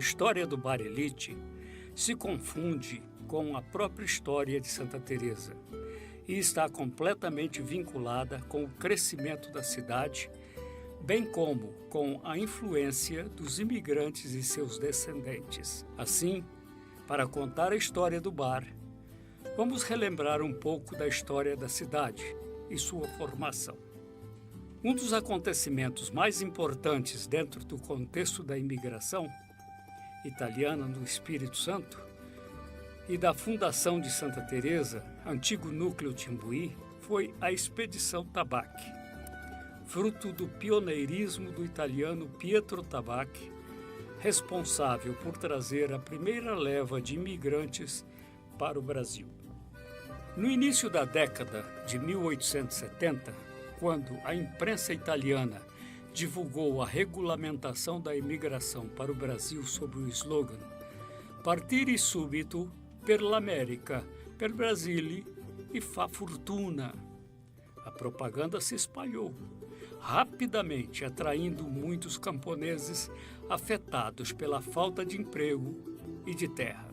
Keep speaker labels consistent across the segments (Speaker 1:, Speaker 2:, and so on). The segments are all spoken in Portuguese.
Speaker 1: história do Bar Elite se confunde com a própria história de Santa Teresa e está completamente vinculada com o crescimento da cidade, bem como com a influência dos imigrantes e seus descendentes. Assim, para contar a história do bar, vamos relembrar um pouco da história da cidade e sua formação. Um dos acontecimentos mais importantes dentro do contexto da imigração italiana no Espírito Santo e da fundação de Santa Teresa, antigo núcleo Timbuí, foi a Expedição Tabacchi, fruto do pioneirismo do italiano Pietro Tabacchi, responsável por trazer a primeira leva de imigrantes para o Brasil. No início da década de 1870, quando a imprensa italiana divulgou a regulamentação da imigração para o Brasil sob o slogan Partire subito per l'America, per Brasile e fa fortuna, a propaganda se espalhou, rapidamente atraindo muitos camponeses afetados pela falta de emprego e de terra.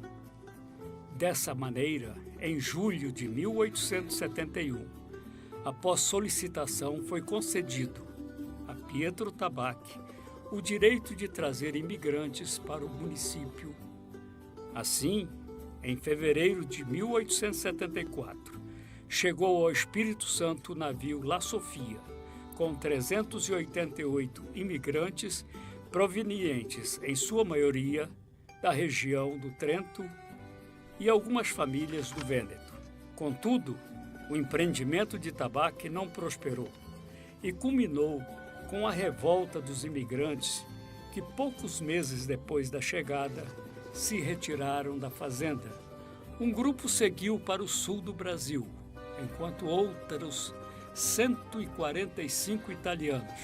Speaker 1: Dessa maneira, em julho de 1871, após solicitação, foi concedido a Pietro Tabacchi o direito de trazer imigrantes para o município. Assim, em fevereiro de 1874, chegou ao Espírito Santo o navio La Sofia, com 388 imigrantes provenientes, em sua maioria, da região do Trento e algumas famílias do Vêneto. Contudo, o empreendimento de Tabacchi não prosperou e culminou com a revolta dos imigrantes que, poucos meses depois da chegada, se retiraram da fazenda. Um grupo seguiu para o sul do Brasil, enquanto outros 145 italianos,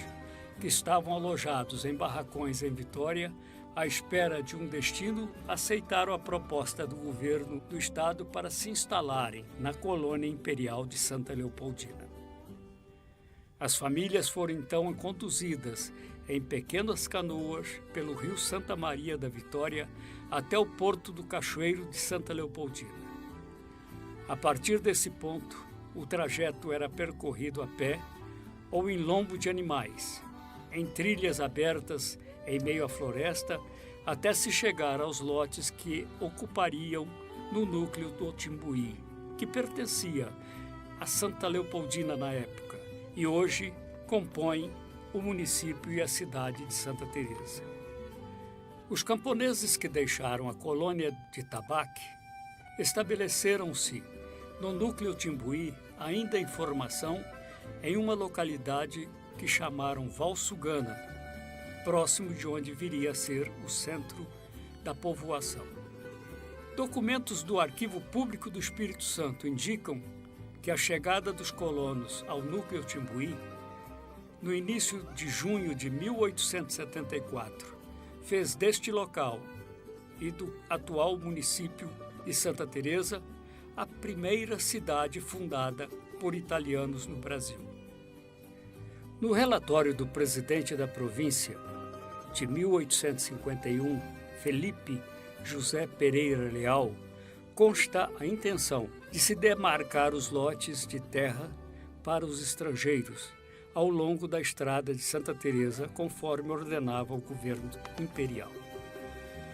Speaker 1: que estavam alojados em barracões em Vitória, à espera de um destino, aceitaram a proposta do governo do estado para se instalarem na colônia imperial de Santa Leopoldina. As famílias foram então conduzidas em pequenas canoas pelo rio Santa Maria da Vitória até o porto do Cachoeiro de Santa Leopoldina. A partir desse ponto, o trajeto era percorrido a pé ou em lombo de animais, em trilhas abertas em meio à floresta, até se chegar aos lotes que ocupariam no núcleo do Timbuí, que pertencia a Santa Leopoldina na época e hoje compõe o município e a cidade de Santa Teresa. Os camponeses que deixaram a colônia de Tabacchi estabeleceram-se no núcleo Timbuí, ainda em formação, em uma localidade que chamaram Valsugana, próximo de onde viria a ser o centro da povoação. Documentos do Arquivo Público do Espírito Santo indicam que a chegada dos colonos ao núcleo Timbuí, no início de junho de 1874, fez deste local e do atual município de Santa Teresa a primeira cidade fundada por italianos no Brasil. No relatório do presidente da província de 1851, Felipe José Pereira Leal, consta a intenção de se demarcar os lotes de terra para os estrangeiros ao longo da estrada de Santa Teresa, conforme ordenava o governo imperial.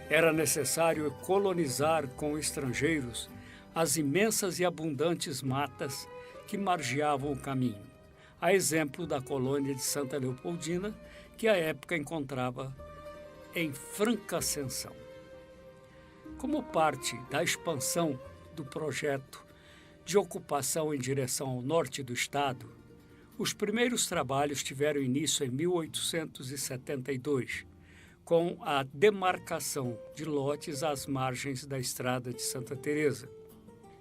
Speaker 1: Era necessário colonizar com estrangeiros as imensas e abundantes matas que margeavam o caminho, a exemplo da colônia de Santa Leopoldina, que à época encontrava em franca ascensão. Como parte da expansão do projeto de ocupação em direção ao norte do estado, os primeiros trabalhos tiveram início em 1872, com a demarcação de lotes às margens da estrada de Santa Teresa.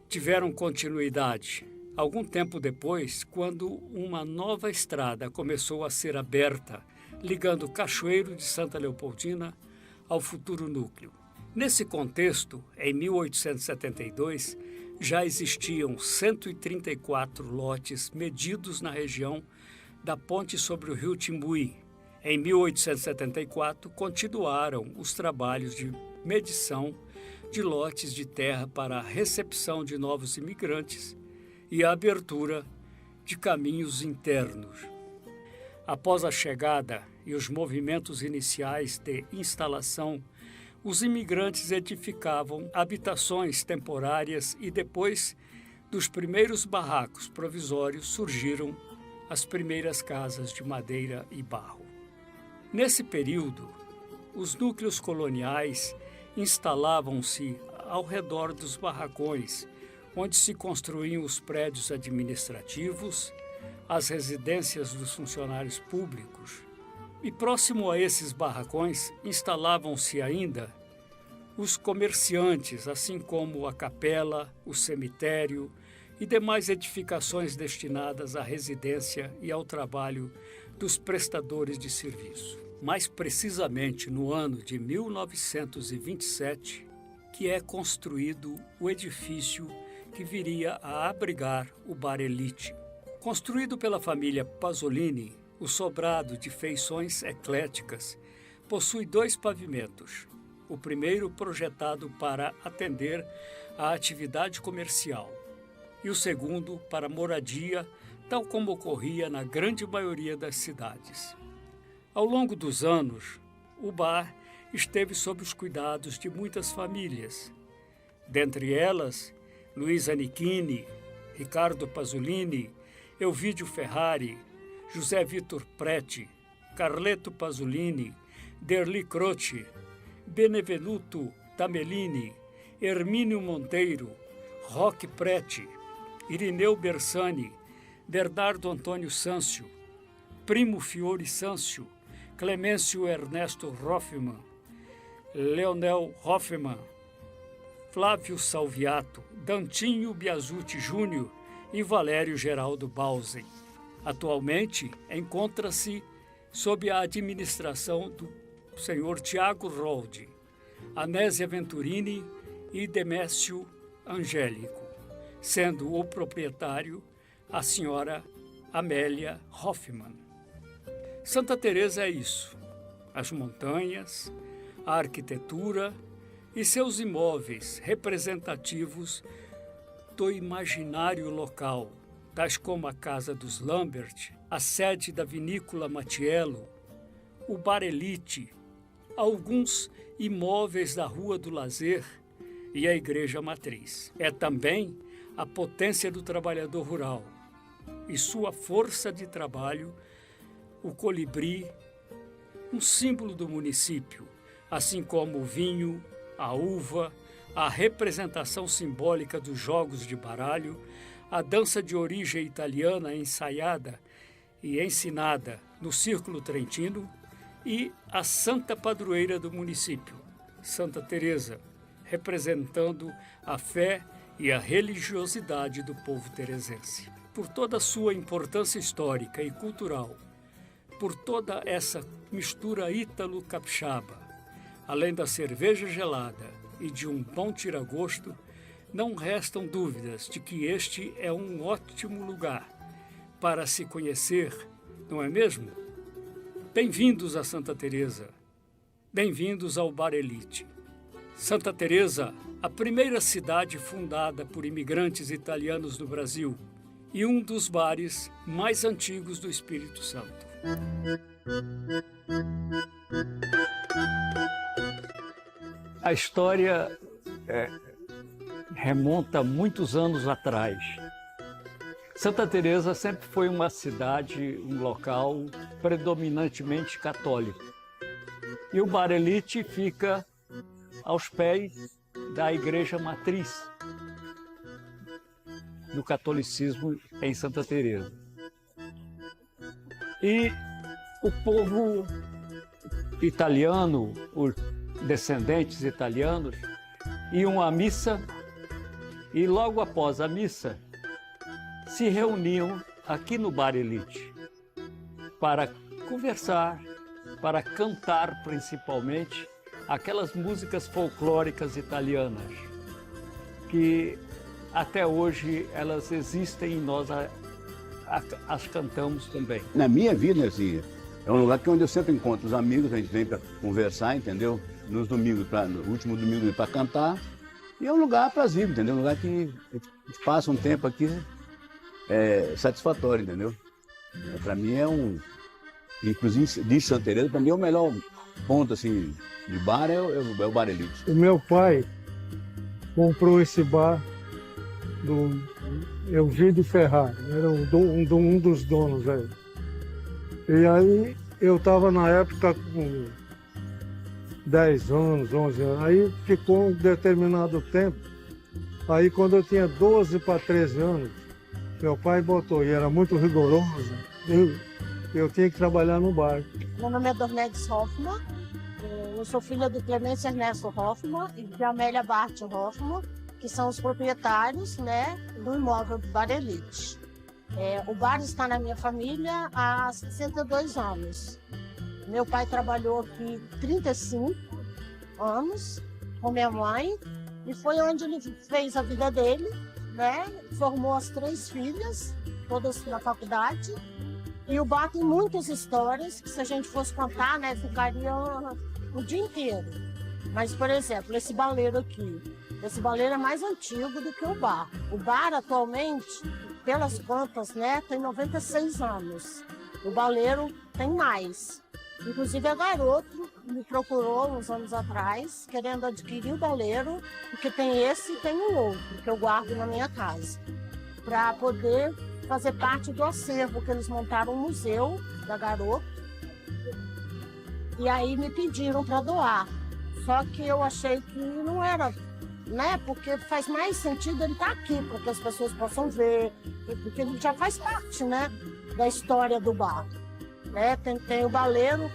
Speaker 1: Tiveram continuidade algum tempo depois, quando uma nova estrada começou a ser aberta, ligando o Cachoeiro de Santa Leopoldina ao futuro núcleo. Nesse contexto, em 1872, já existiam 134 lotes medidos na região da ponte sobre o rio Timbuí. Em 1874, continuaram os trabalhos de medição de lotes de terra para a recepção de novos imigrantes e a abertura de caminhos internos. Após a chegada e os movimentos iniciais de instalação, os imigrantes edificavam habitações temporárias e depois dos primeiros barracos provisórios surgiram as primeiras casas de madeira e barro. Nesse período, os núcleos coloniais instalavam-se ao redor dos barracões, onde se construíam os prédios administrativos, as residências dos funcionários públicos. E próximo a esses barracões instalavam-se ainda os comerciantes, assim como a capela, o cemitério e demais edificações destinadas à residência e ao trabalho dos prestadores de serviço. Mais precisamente no ano de 1927, que é construído o edifício que viria a abrigar o Bar Elite. Construído pela família Pasolini, o sobrado de feições ecléticas possui 2 pavimentos. O primeiro projetado para atender à atividade comercial e o segundo para moradia, tal como ocorria na grande maioria das cidades. Ao longo dos anos, o bar esteve sob os cuidados de muitas famílias, dentre elas Luiz Anichini, Ricardo Pasolini, Elvídio Ferrari, José Vitor Preti, Carleto Pasolini, Derli Croce, Benevenuto Tamelini, Hermínio Monteiro, Roque Preti, Irineu Bersani, Bernardo Antônio Sâncio, Primo Fiore Sâncio, Clemêncio Ernesto Hoffmann, Leonel Hoffmann, Flávio Salviato, Dantinho Biasucci Júnior e Valério Geraldo Bausen. Atualmente, encontra-se sob a administração do senhor Tiago Roldi, Anésia Venturini e Demécio Angélico, sendo o proprietário a senhora Amélia Hoffmann. Santa Teresa é isso: as montanhas, a arquitetura e seus imóveis representativos do imaginário local, tais como a Casa dos Lambert, a sede da Vinícola Matiello, o Bar Elite, alguns imóveis da Rua do Lazer e a Igreja Matriz. É também a potência do trabalhador rural e sua força de trabalho, o colibri, um símbolo do município, assim como o vinho, a uva, a representação simbólica dos jogos de baralho, a dança de origem italiana ensaiada e ensinada no Círculo Trentino e a santa padroeira do município, Santa Teresa, representando a fé e a religiosidade do povo teresense. Por toda a sua importância histórica e cultural, por toda essa mistura ítalo-capixaba, além da cerveja gelada e de um bom tiragosto, não restam dúvidas de que este é um ótimo lugar para se conhecer, não é mesmo? Bem-vindos a Santa Teresa, bem-vindos ao Bar Elite. Santa Teresa, a primeira cidade fundada por imigrantes italianos no Brasil e um dos bares mais antigos do Espírito Santo. A história remonta muitos anos atrás. Santa Teresa sempre foi uma cidade, um local predominantemente católico. E o Bar Elite fica aos pés da Igreja Matriz do catolicismo em Santa Teresa. E o povo italiano, os descendentes italianos, iam à missa e logo após a missa se reuniam aqui no Bar Elite para conversar, para cantar principalmente aquelas músicas folclóricas italianas que até hoje elas existem e nós as cantamos também.
Speaker 2: Na minha vida, assim, é um lugar onde eu sempre encontro os amigos, a gente vem para conversar, entendeu? nos domingos, no último domingo para cantar. E é um lugar aprazível, entendeu? Um lugar que a gente passa um tempo aqui satisfatório, entendeu? Para mim inclusive de Santa Teresa, para mim o melhor ponto assim, de bar é o Bar Elite.
Speaker 3: O meu pai comprou esse bar do Eugídio Ferrari, era um dos donos aí. E aí eu estava na época com 10 anos, 11 anos, aí ficou um determinado tempo. Aí quando eu tinha 12 para 13 anos, meu pai botou, e era muito rigoroso, eu tinha que trabalhar no bar.
Speaker 4: Meu nome é Dornedes Hoffmann, eu sou filha do Clemêncio Ernesto Hoffmann e de Amélia Bart Hoffmann, que são os proprietários, né, do imóvel do Bar Elite. O bar está na minha família há 62 anos. Meu pai trabalhou aqui 35 anos com minha mãe e foi onde ele fez a vida dele, né? Formou as 3 filhas, todas na faculdade. E o bar tem muitas histórias que, se a gente fosse contar, né, ficaria o dia inteiro. Mas, por exemplo, esse baleiro aqui, esse baleiro é mais antigo do que o bar. O bar, atualmente, pelas contas, né, tem 96 anos. O baleiro tem mais. Inclusive, a Garoto me procurou uns anos atrás, querendo adquirir o baleiro, porque tem esse e tem um outro, que eu guardo na minha casa, para poder fazer parte do acervo, que eles montaram um museu da Garoto. E aí me pediram para doar. Só que eu achei que não era, né? Porque faz mais sentido ele estar aqui, para que as pessoas possam ver, porque ele já faz parte, né, da história do bar. Né? Tem o baleiro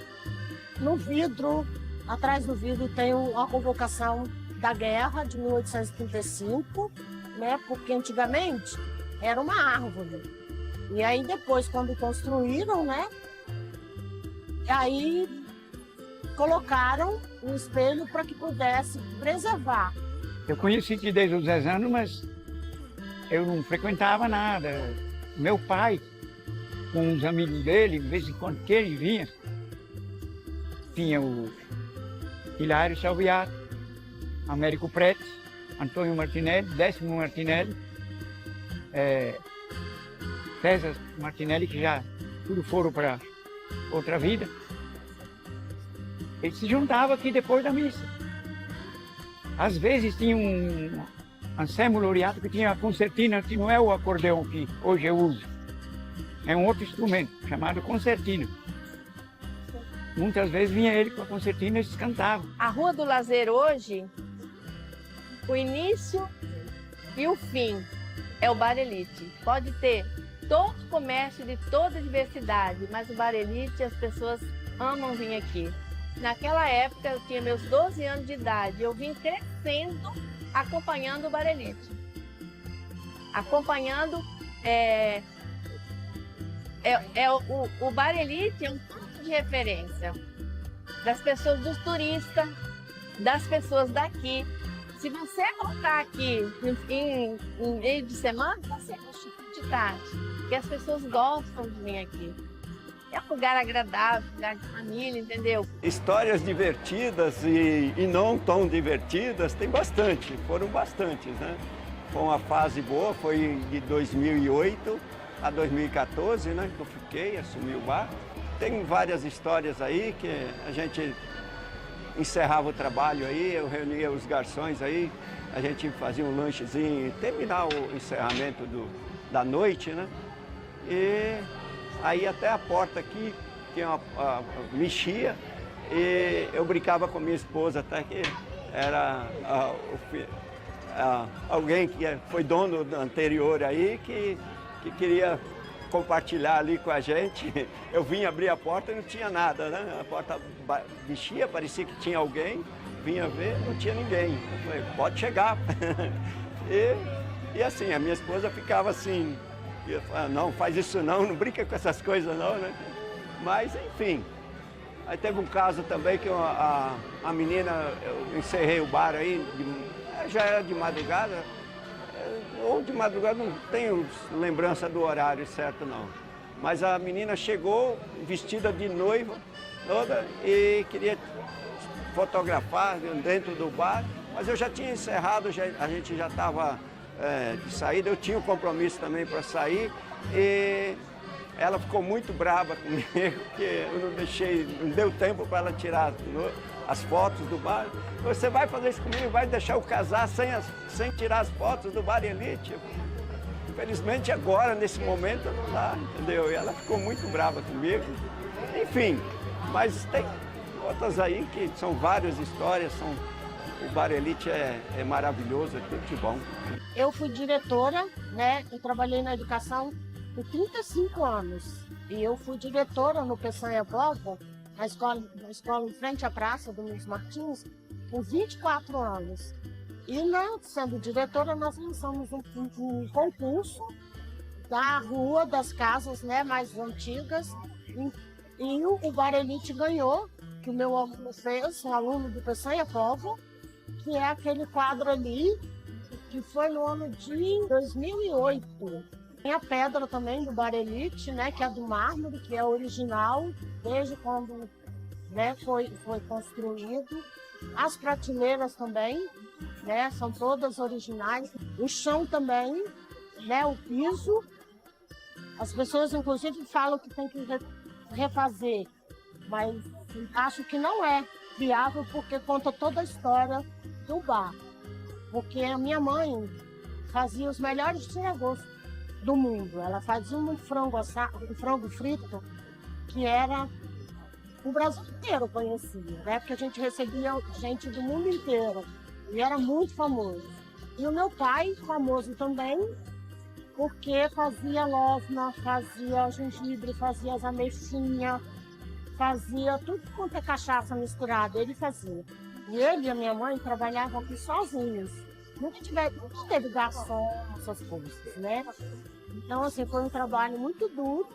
Speaker 4: no vidro, atrás do vidro tem a convocação da guerra de 1835, né? Porque antigamente era uma árvore. E aí depois, quando construíram, né, aí colocaram um espelho para que pudesse preservar.
Speaker 5: Eu conheci aqui desde os 10 anos, mas eu não frequentava nada. Meu pai, com os amigos dele, de vez em quando que ele vinha, tinha o Hilário Salviato, Américo Pretes, Antônio Martinelli, Décimo Martinelli, César Martinelli, que já tudo foram para outra vida. Ele se juntava aqui depois da missa. Às vezes tinha um Anselmo Loriato que tinha a concertina, que não é o acordeão que hoje eu uso. É um outro instrumento, chamado concertina. Muitas vezes vinha ele com a concertina e eles cantavam.
Speaker 6: A Rua do Lazer hoje, o início e o fim é o Bar Elite. Pode ter todo o comércio de toda a diversidade, mas o Bar Elite, as pessoas amam vir aqui. Naquela época, eu tinha meus 12 anos de idade, eu vim crescendo acompanhando o Bar Elite. Acompanhando... o Bar Elite é um ponto de referência das pessoas, dos turistas, das pessoas daqui. Se você voltar aqui em meio de semana, você vai de tarde, porque as pessoas gostam de vir aqui. É um lugar agradável, um lugar de família, entendeu?
Speaker 7: Histórias divertidas e não tão divertidas tem bastante, foram bastantes, né? Foi uma fase boa, foi de 2008 a 2014, né, que eu fiquei, assumi o bar. Tem várias histórias aí que a gente encerrava o trabalho aí, eu reunia os garçons aí, a gente fazia um lanchezinho, terminar o encerramento da noite, né? E aí até a porta aqui tinha mexia e eu brincava com minha esposa até que era alguém que foi dono anterior aí que queria compartilhar ali com a gente. Eu vim abrir a porta e não tinha nada, né? A porta mexia, parecia que tinha alguém, vinha ver, não tinha ninguém. Eu falei, pode chegar. E assim, a minha esposa ficava assim, não, faz isso não brinca com essas coisas não, né? Mas, enfim. Aí teve um caso também que a menina, eu encerrei o bar aí, já era de madrugada, ou de madrugada, não tenho lembrança do horário certo não. Mas a menina chegou vestida de noiva toda e queria fotografar dentro do bar, mas eu já tinha encerrado, a gente já estava de saída, eu tinha um compromisso também para sair e ela ficou muito brava comigo, porque eu não deu tempo para ela tirar as fotos do bar. Você vai fazer isso comigo, vai deixar eu casar sem tirar as fotos do Bar Elite? Infelizmente agora, nesse momento, não dá, entendeu? E ela ficou muito brava comigo. Enfim, mas tem outras aí que são várias histórias, o Bar Elite é maravilhoso, é tudo de bom.
Speaker 4: Eu fui diretora, né? Eu trabalhei na educação por 35 anos. E eu fui diretora no Peçanha Povo, na escola em frente à Praça Domingos Martins, por 24 anos. E sendo diretora, nós lançamos um concurso da rua, das casas, né, mais antigas. E o Bar Elite ganhou, que o meu aluno fez, um aluno do Peçanha Povo, que é aquele quadro ali, que foi no ano de 2008. Tem a pedra também do Bar Elite, né, que é do mármore, que é original, desde quando, né, foi construído. As prateleiras também, né, são todas originais. O chão também, né, o piso. As pessoas, inclusive, falam que tem que refazer, mas acho que não é viável porque conta toda a história do bar. Porque a minha mãe fazia os melhores tiragostos do mundo. Ela fazia um frango frito que era o Brasil inteiro conhecia, né? Porque a gente recebia gente do mundo inteiro e era muito famoso. E o meu pai, famoso também, porque fazia losna, fazia gengibre, fazia as ameixinhas, fazia tudo quanto é cachaça misturada, ele fazia. E ele e a minha mãe trabalhavam aqui sozinhos. Nunca teve garçom, essas coisas, né? Então, assim, foi um trabalho muito duro,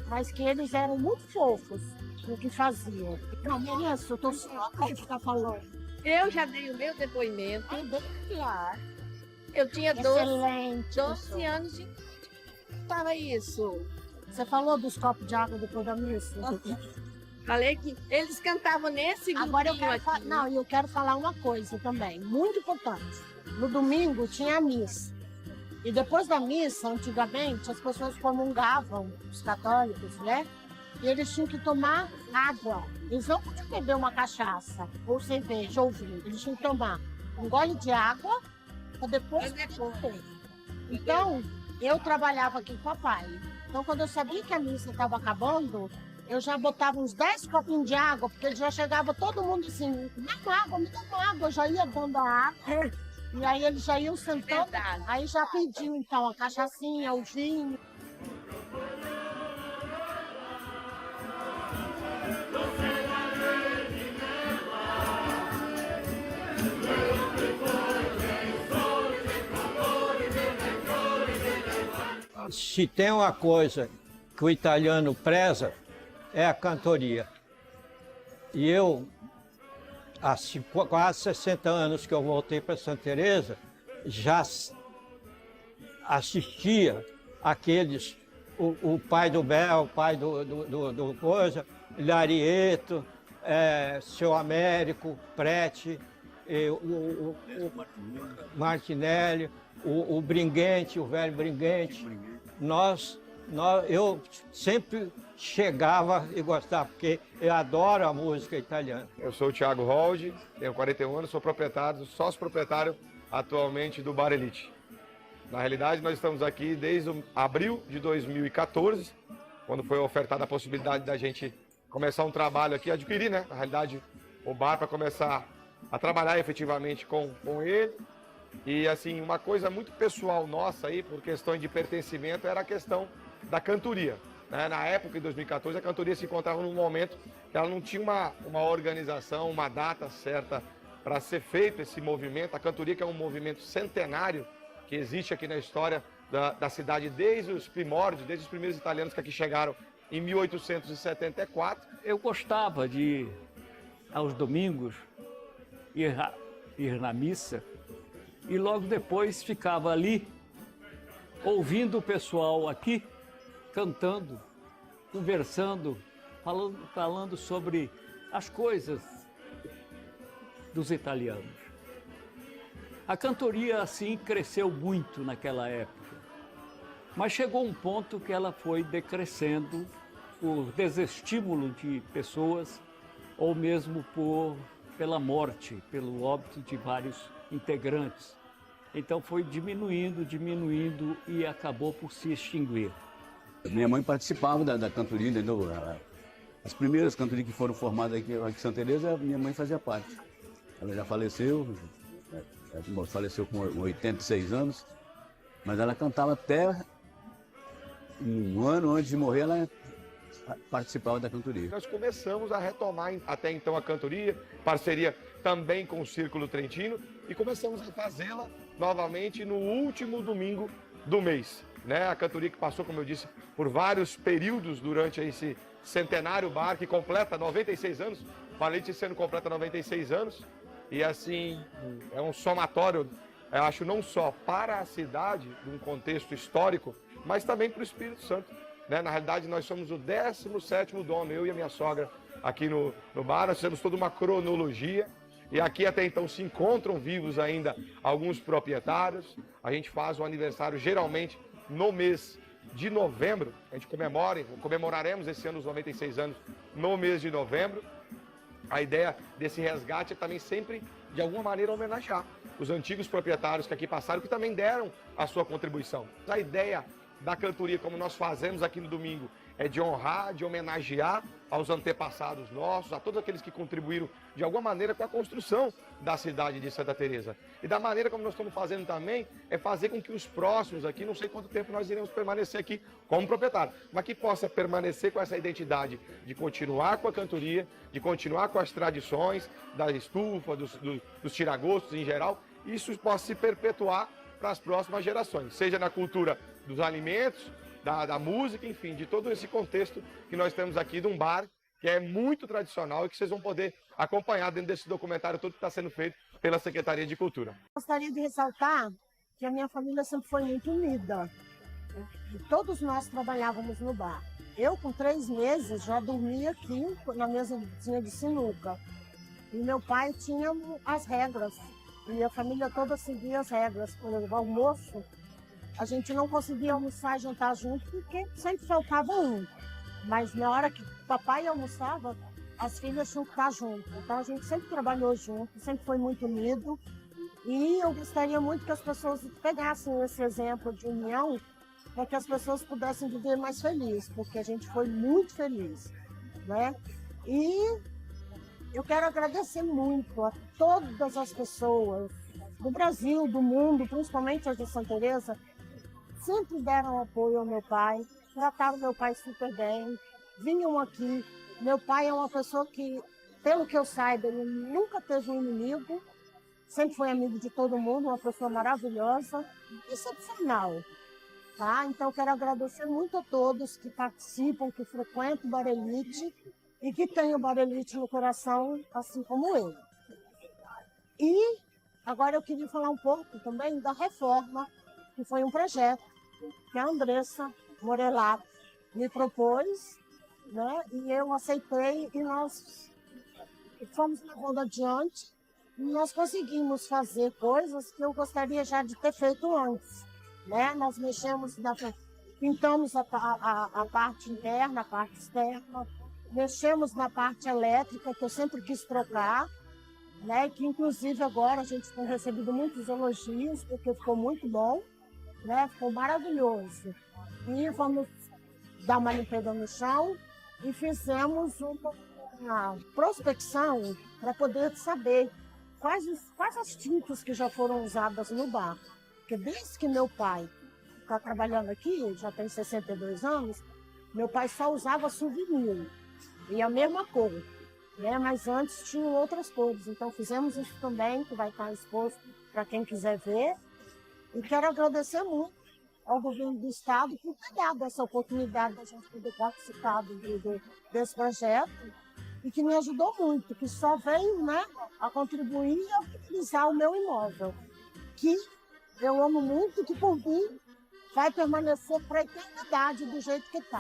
Speaker 4: mas que eles eram muito fofos no que faziam. Não, Melissa, eu tô só para ficar falando.
Speaker 6: Eu já dei o meu depoimento.
Speaker 4: Claro.
Speaker 6: Eu tinha
Speaker 4: Excelente,
Speaker 6: 12 anos de... Estava isso.
Speaker 4: Você falou dos copos de água depois da missa?
Speaker 6: Falei que eles cantavam nesse grupinho.
Speaker 4: Agora eu quero
Speaker 6: aqui.
Speaker 4: Não, eu quero falar uma coisa também, muito importante. No domingo tinha a missa. E depois da missa, antigamente, as pessoas comungavam, os católicos, né? E eles tinham que tomar água. Eles não podiam beber uma cachaça, ou cerveja, ou vinho. Eles tinham que tomar um gole de água para depois beber. Então, eu trabalhava aqui com o papai. Então, quando eu sabia que a missa estava acabando, eu já botava uns 10 copinhos de água, porque ele já chegava todo mundo assim, me dá água, eu já ia dando a água. E aí eles já iam sentando, aí já pediam então a cachaçinha, o vinho.
Speaker 8: Se tem uma coisa que o italiano preza, é a cantoria. E eu, há quase 60 anos que eu voltei para Santa Teresa, já assistia aqueles, o pai do Bel, o pai do coisa, Larietto, Seu Américo, Prete, o Martinelli, o Bringuente, o velho Bringuente. Eu sempre chegava e gostava, porque eu adoro a música italiana.
Speaker 9: Eu sou o Thiago Roldi, tenho 41 anos, sou sócio proprietário atualmente do Bar Elite. Na realidade, nós estamos aqui desde abril de 2014, quando foi ofertada a possibilidade da gente começar um trabalho aqui, adquirir, né, na realidade, o bar para começar a trabalhar efetivamente com ele. E, assim, uma coisa muito pessoal nossa aí, por questões de pertencimento, era a questão da cantoria. Na época, em 2014, a cantoria se encontrava num momento que ela não tinha uma organização, uma data certa para ser feito esse movimento. A cantoria, que é um movimento centenário, que existe aqui na história da cidade desde os primórdios, desde os primeiros italianos que aqui chegaram em 1874.
Speaker 1: Eu gostava de, aos domingos, ir na missa e logo depois ficava ali, ouvindo o pessoal aqui, cantando, conversando, falando sobre as coisas dos italianos. A cantoria, assim, cresceu muito naquela época, mas chegou um ponto que ela foi decrescendo por desestímulo de pessoas ou mesmo pela morte, pelo óbito de vários integrantes. Então foi diminuindo e acabou por se extinguir.
Speaker 2: Minha mãe participava da cantoria, entendeu? As primeiras cantorias que foram formadas aqui em Santa Teresa, minha mãe fazia parte. Ela já faleceu com 86 anos, mas ela cantava até um ano antes de morrer, ela participava da cantoria.
Speaker 9: Nós começamos a retomar até então a cantoria, parceria também com o Círculo Trentino, e começamos a fazê-la novamente no último domingo do mês. Né? A cantoria que passou, como eu disse, por vários períodos durante esse centenário bar, que completa 96 anos, o Barelite esse ano completa 96 anos, e assim, é um somatório, eu acho, não só para a cidade, num contexto histórico, mas também para o Espírito Santo. Né? Na realidade, nós somos o 17º dono, eu e a minha sogra, aqui no bar. Nós fizemos toda uma cronologia, e aqui até então se encontram vivos ainda alguns proprietários. A gente faz o aniversário geralmente no mês de novembro. A gente comemoraremos esse ano os 96 anos no mês de novembro. A ideia desse resgate é também sempre, de alguma maneira, homenagear os antigos proprietários que aqui passaram, que também deram a sua contribuição. A ideia da cantoria, como nós fazemos aqui no domingo, é de honrar, de homenagear aos antepassados nossos, a todos aqueles que contribuíram de alguma maneira com a construção da cidade de Santa Teresa. E da maneira como nós estamos fazendo também, é fazer com que os próximos aqui, não sei quanto tempo nós iremos permanecer aqui como proprietário, mas que possa permanecer com essa identidade de continuar com a cantoria, de continuar com as tradições da estufa, dos tiragostos em geral, e isso possa se perpetuar para as próximas gerações, seja na cultura dos alimentos, da música, enfim, de todo esse contexto que nós temos aqui de um bar que é muito tradicional e que vocês vão poder acompanhar dentro desse documentário todo que está sendo feito pela Secretaria de Cultura.
Speaker 4: Gostaria de ressaltar que a minha família sempre foi muito unida. E todos nós trabalhávamos no bar. Eu, com 3 meses, já dormia aqui na mesazinha de sinuca. E meu pai tinha as regras. E a família toda seguia as regras. Por exemplo, o almoço, a gente não conseguia almoçar e jantar junto porque sempre faltava um. Mas na hora que o papai almoçava, as filhas tinham que estar junto. Então a gente sempre trabalhou junto, sempre foi muito unido. E eu gostaria muito que as pessoas pegassem esse exemplo de união para que as pessoas pudessem viver mais felizes, porque a gente foi muito feliz, né? E eu quero agradecer muito a todas as pessoas do Brasil, do mundo, principalmente as de Santa Teresa, sempre deram apoio ao meu pai, trataram meu pai super bem, vinham aqui. Meu pai é uma pessoa que, pelo que eu saiba, ele nunca teve um inimigo, sempre foi amigo de todo mundo, uma pessoa maravilhosa, excepcional. Tá? Então, eu quero agradecer muito a todos que participam, que frequentam o Barelite e que têm o Barelite no coração, assim como eu. E agora eu queria falar um pouco também da reforma, que foi um projeto que a Andressa Morelato me propôs, né? E eu aceitei e nós fomos levando adiante e nós conseguimos fazer coisas que eu gostaria já de ter feito antes, né? Nós pintamos a parte interna, a parte externa, mexemos na parte elétrica, que eu sempre quis trocar, né? Que inclusive agora a gente tem recebido muitos elogios, porque ficou muito bom, né? Ficou maravilhoso. E vamos dar uma limpada no chão e fizemos uma prospecção para poder saber quais as tintas que já foram usadas no bar. Porque desde que meu pai está trabalhando aqui, já tem 62 anos, meu pai só usava souvenir e a mesma cor, né? Mas antes tinham outras cores. Então fizemos isso também, que vai estar exposto para quem quiser ver. E quero agradecer muito ao governo do estado por ter dado essa oportunidade da gente poder participar desse projeto e que me ajudou muito, que só veio, né, a contribuir e a utilizar o meu imóvel, que eu amo muito, que por mim vai permanecer para a eternidade do jeito que está.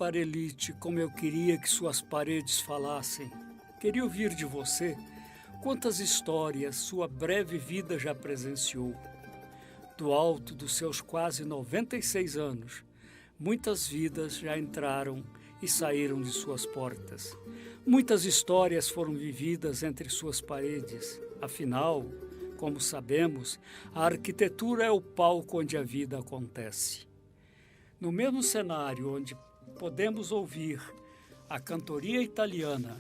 Speaker 1: Barelite, como eu queria que suas paredes falassem. Queria ouvir de você quantas histórias sua breve vida já presenciou. Do alto dos seus quase 96 anos, muitas vidas já entraram e saíram de suas portas. Muitas histórias foram vividas entre suas paredes. Afinal, como sabemos, a arquitetura é o palco onde a vida acontece. No mesmo cenário onde podemos ouvir a cantoria italiana,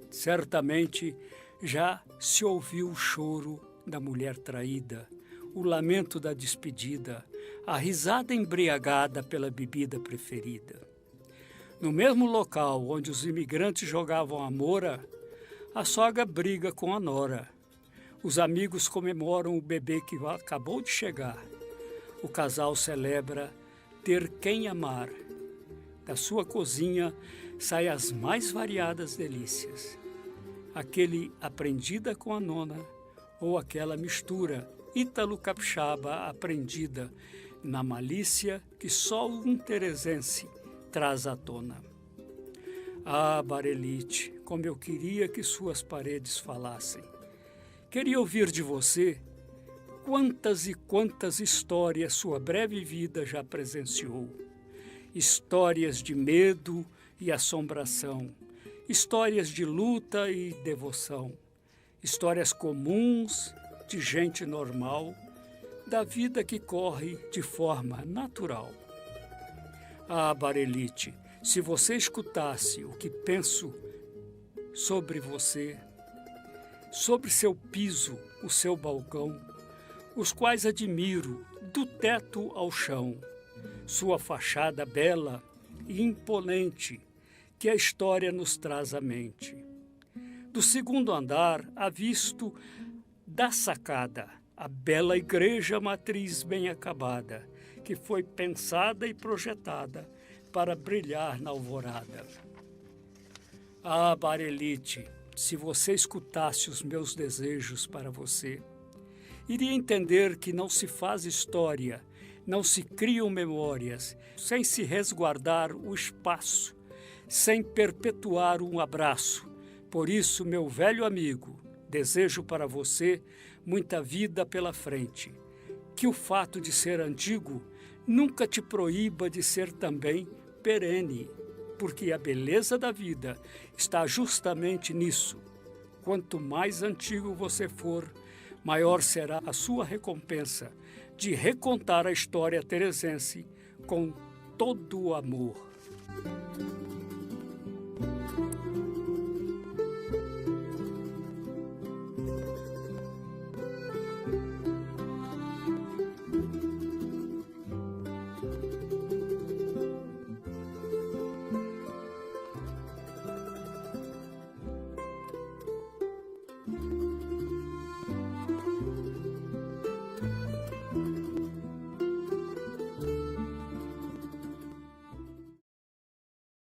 Speaker 1: certamente já se ouviu o choro da mulher traída, o lamento da despedida, a risada embriagada pela bebida preferida. No mesmo local onde os imigrantes jogavam a mora, a sogra briga com a nora. Os amigos comemoram o bebê que acabou de chegar. O casal celebra ter quem amar. Da sua cozinha saem as mais variadas delícias. Aquele aprendida com a nona ou aquela mistura ítalo-capixaba aprendida na malícia que só um teresense traz à tona. Ah, Barelite, como eu queria que suas paredes falassem. Queria ouvir de você quantas e quantas histórias sua breve vida já presenciou. Histórias de medo e assombração, histórias de luta e devoção, histórias comuns de gente normal, da vida que corre de forma natural. Ah, Barelite, se você escutasse o que penso sobre você, sobre seu piso, o seu balcão, os quais admiro do teto ao chão, sua fachada bela e imponente, que a história nos traz à mente. Do segundo andar, avisto da sacada, a bela igreja matriz bem acabada, que foi pensada e projetada para brilhar na alvorada. Ah, Barelite, se você escutasse os meus desejos para você, iria entender que não se faz história, não se criam memórias, sem se resguardar o espaço, sem perpetuar um abraço. Por isso, meu velho amigo, desejo para você muita vida pela frente. Que o fato de ser antigo nunca te proíba de ser também perene, porque a beleza da vida está justamente nisso. Quanto mais antigo você for, maior será a sua recompensa de recontar a história teresense com todo o amor.